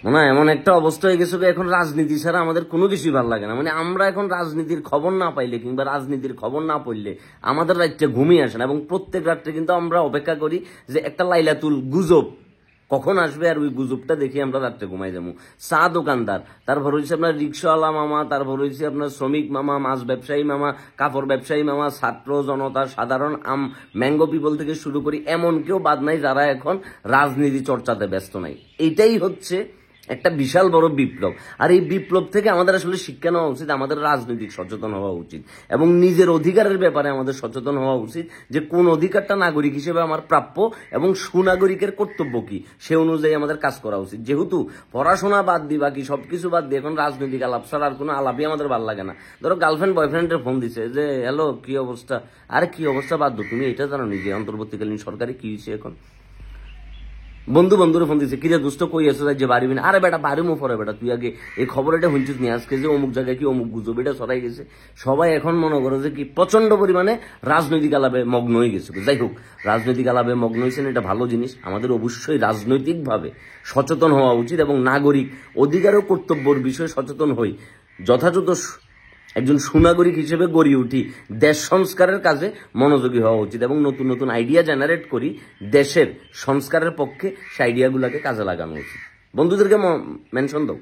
মানে এমন একটা অবস্থা হয়ে গেছে এখন রাজনীতি ছাড়া আমাদের কোনো কিছুই ভালো লাগে না। মানে আমরা এখন রাজনীতির খবর না পাইলে কিংবা রাজনীতির খবর না পড়লে আমাদের রাত্রে ঘুমিয়ে আসে না, এবং প্রত্যেক রাত্রে কিন্তু আমরা অপেক্ষা করি যে একটা লাইলাতুল গুজব কখন আসবে, আর ওই গুজবটা দেখি আমরা রাত্রে ঘুমাই যাবো। চা দোকানদার, তারপর হয়েছে আপনার রিক্সাওয়ালা মামা, তারপর হয়েছে আপনার শ্রমিক মামা, মাছ ব্যবসায়ী মামা, কাপড় ব্যবসায়ী মামা, ছাত্র জনতা, সাধারণ ম্যাঙ্গো পিপল থেকে শুরু করি এমন কেউ বাদ নাই যারা এখন রাজনীতি চর্চাতে ব্যস্ত নাই। এটাই হচ্ছে একটা বিশাল বড় বিপ্লব। আর এই বিপ্লব থেকে আমাদের আসলে শিক্ষা নেওয়া উচিত, আমাদের রাজনৈতিক সচেতন হওয়া উচিত এবং নিজের অধিকারের ব্যাপারে আমাদের সচেতন হওয়া উচিত যে কোন অধিকারটা নাগরিক হিসেবে আমার প্রাপ্য এবং সুনাগরিকের কর্তব্য কি, সে অনুযায়ী আমাদের কাজ করা উচিত। যেহেতু পড়াশোনা বাদ দিয়ে বাকি সবকিছু বাদ দিয়ে এখন রাজনৈতিক আলাপ ছাড়া আর কোনো আলাপই আমাদের ভালো লাগে না। ধরো গার্লফ্রেন্ড বয়ফ্রেন্ডের ফোন দিছে যে হ্যালো কি অবস্থা, আরে কি অবস্থা বাদ দো, তুমি এটা জানো নিজে অন্তর্বর্তীকালীন সরকারে কি হয়েছে এখন। বন্ধুরে ফোন দিচ্ছে কিরে দোস্ত কই আছো, যে বাড়িবি না, আরে বেটা বাড়িমো পরে বেটা, তুই আগে এই খবর এটা শুনছিস নি আজকে যে অমুক জায়গায় কি অমুক গুজব এটা ছড়াই গেছে। সবাই এখন মনে করো যে কি প্রচন্ড পরিমাণে রাজনৈতিক আলাপে মগ্ন হয়ে গেছে। যাই হোক, রাজনৈতিক আলাপে মগ্ন হয়েছেন এটা ভালো জিনিস। আমাদের অবশ্যই রাজনৈতিকভাবে সচেতন হওয়া উচিত এবং নাগরিক অধিকার ও কর্তব্যের বিষয়ে সচেতন হই যথাযথ একজন সুনাগরিক হিসেবে গড়ে উঠি, দেশ সংস্কারের কাজে মনোযোগী হওয়া উচিত এবং নতুন নতুন আইডিয়া জেনারেট করি দেশের সংস্কারের পক্ষে, সেই আইডিয়াগুলোকে কাজে লাগানো উচিত। বন্ধুদেরকে মেনশন দাও।